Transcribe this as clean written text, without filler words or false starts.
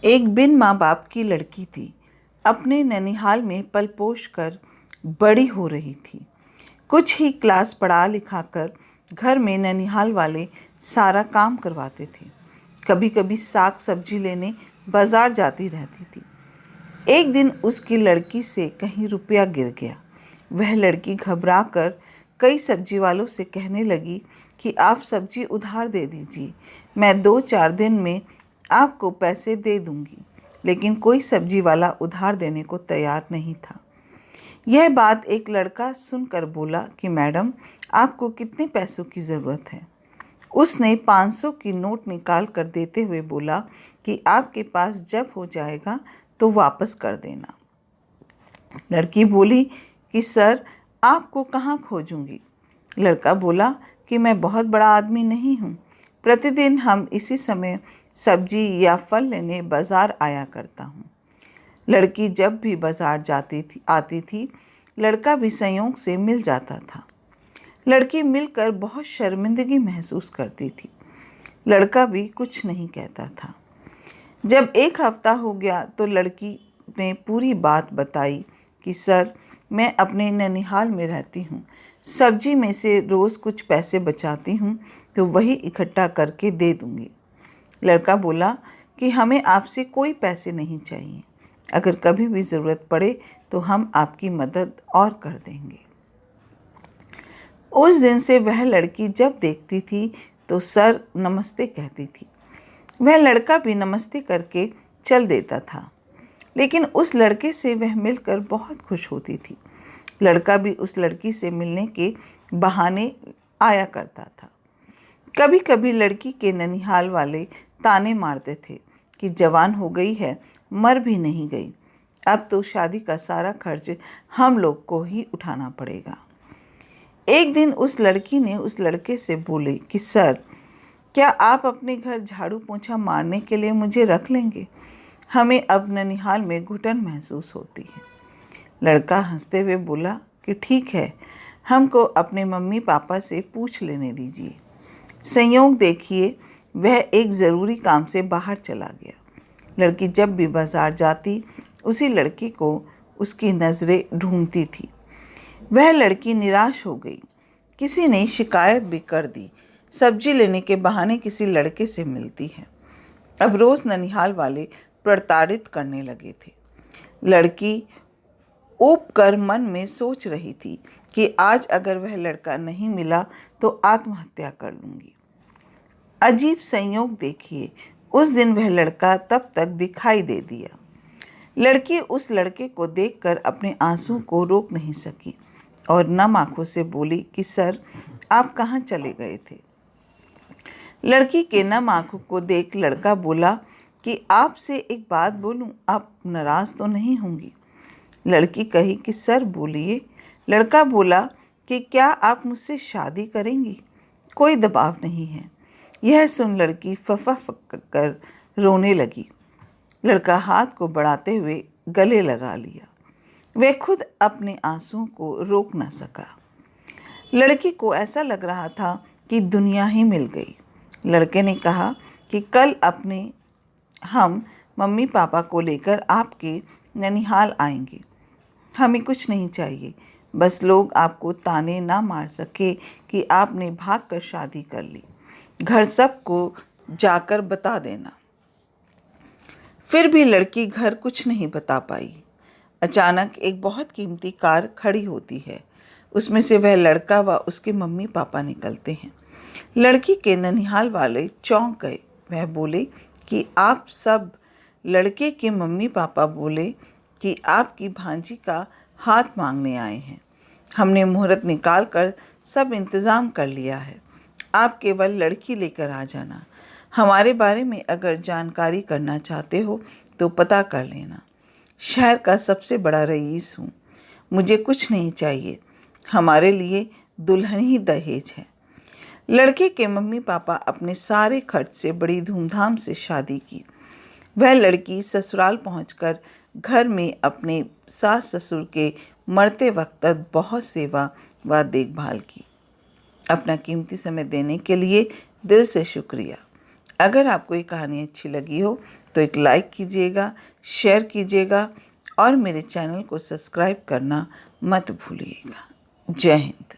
एक बिन माँ बाप की लड़की थी। अपने ननिहाल में पल-पोष कर बड़ी हो रही थी। कुछ ही क्लास पढ़ा लिखा कर घर में ननिहाल वाले सारा काम करवाते थे। कभी-कभी साग सब्जी लेने बाजार जाती रहती थी। एक दिन उसकी लड़की से कहीं रुपया गिर गया। वह लड़की घबरा कर कई सब्जी वालों से कहने लगी कि आप सब्जी उधार दे दीजिए, मैं 2-4 दिन में आपको पैसे दे दूंगी। लेकिन कोई सब्जी वाला उधार देने को तैयार नहीं था। यह बात एक लड़का सुनकर बोला कि मैडम, आपको कितने पैसों की ज़रूरत है? उसने 500 की नोट निकाल कर देते हुए बोला कि आपके पास जब हो जाएगा तो वापस कर देना। लड़की बोली कि सर, आपको कहाँ खोजूंगी? लड़का बोला कि मैं बहुत बड़ा आदमी नहीं हूँ। प्रतिदिन हम इसी समय सब्जी या फल लेने बाजार आया करता हूँ। लड़की जब भी बाजार आती थी, लड़का भी संयोग से मिल जाता था। लड़की मिलकर बहुत शर्मिंदगी महसूस करती थी। लड़का भी कुछ नहीं कहता था। जब एक हफ्ता हो गया तो लड़की ने पूरी बात बताई कि सर, मैं अपने ननिहाल में रहती हूँ। सब्जी में से रोज़ कुछ पैसे बचाती हूँ तो वही इकट्ठा करके दे दूँगी। लड़का बोला कि हमें आपसे कोई पैसे नहीं चाहिए। अगर कभी भी ज़रूरत पड़े तो हम आपकी मदद और कर देंगे। उस दिन से वह लड़की जब देखती थी तो सर नमस्ते कहती थी। वह लड़का भी नमस्ते करके चल देता था। लेकिन उस लड़के से वह मिलकर बहुत खुश होती थी। लड़का भी उस लड़की से मिलने के बहाने आया करता था। कभी कभी लड़की के ननिहाल वाले ताने मारते थे कि जवान हो गई है, मर भी नहीं गई। अब तो शादी का सारा खर्च हम लोग को ही उठाना पड़ेगा। एक दिन उस लड़की ने उस लड़के से बोली कि सर, क्या आप अपने घर झाड़ू पोंछा मारने के लिए मुझे रख लेंगे? हमें अब ननिहाल में घुटन महसूस होती है। लड़का हंसते हुए बोला कि ठीक है, हमको अपने मम्मी पापा से पूछ लेने दीजिए। संयोग देखिए, वह एक ज़रूरी काम से बाहर चला गया। लड़की जब भी बाजार जाती, उसी लड़के को उसकी नज़रें ढूंढती थी। वह लड़की निराश हो गई। किसी ने शिकायत भी कर दी। सब्जी लेने के बहाने किसी लड़के से मिलती है। अब रोज़ ननिहाल वाले प्रताड़ित करने लगे थे। लड़की ऊब कर मन में सोच रही थी कि आज अगर वह लड़का नहीं मिला तो आत्महत्या कर लूँगी। अजीब संयोग देखिए, उस दिन वह लड़का तब तक दिखाई दे दिया। लड़की उस लड़के को देखकर अपने आंसू को रोक नहीं सकी और नम आंखों से बोली कि सर, आप कहाँ चले गए थे? लड़की के नम आंखों को देख लड़का बोला कि आपसे एक बात बोलूं, आप नाराज़ तो नहीं होंगी? लड़की कही कि सर बोलिए। लड़का बोला कि क्या आप मुझसे शादी करेंगी? कोई दबाव नहीं है। यह सुन लड़की फफा कर रोने लगी। लड़का हाथ को बढ़ाते हुए गले लगा लिया। वह खुद अपने आंसुओं को रोक न सका। लड़की को ऐसा लग रहा था कि दुनिया ही मिल गई। लड़के ने कहा कि कल हम मम्मी पापा को लेकर आपके ननिहाल आएंगे। हमें कुछ नहीं चाहिए, बस लोग आपको ताने ना मार सके कि आपने भागकर शादी कर ली। घर सबको जाकर बता देना। फिर भी लड़की घर कुछ नहीं बता पाई। अचानक एक बहुत कीमती कार खड़ी होती है। उसमें से वह लड़का व उसके मम्मी पापा निकलते हैं। लड़की के ननिहाल वाले चौंक गए। वह बोले कि आप सब? लड़के के मम्मी पापा बोले कि आपकी भांजी का हाथ मांगने आए हैं। हमने मुहूर्त निकाल कर सब इंतज़ाम कर लिया है। आप केवल लड़की लेकर आ जाना। हमारे बारे में अगर जानकारी करना चाहते हो तो पता कर लेना। शहर का सबसे बड़ा रईस हूँ। मुझे कुछ नहीं चाहिए। हमारे लिए दुल्हन ही दहेज है। लड़के के मम्मी पापा अपने सारे खर्च से बड़ी धूमधाम से शादी की। वह लड़की ससुराल पहुंचकर घर में अपने सास ससुर के मरते वक्त तक बहुत सेवा व देखभाल की। अपना कीमती समय देने के लिए दिल से शुक्रिया। अगर आपको ये कहानी अच्छी लगी हो तो एक लाइक कीजिएगा, शेयर कीजिएगा और मेरे चैनल को सब्सक्राइब करना मत भूलिएगा। जय हिंद।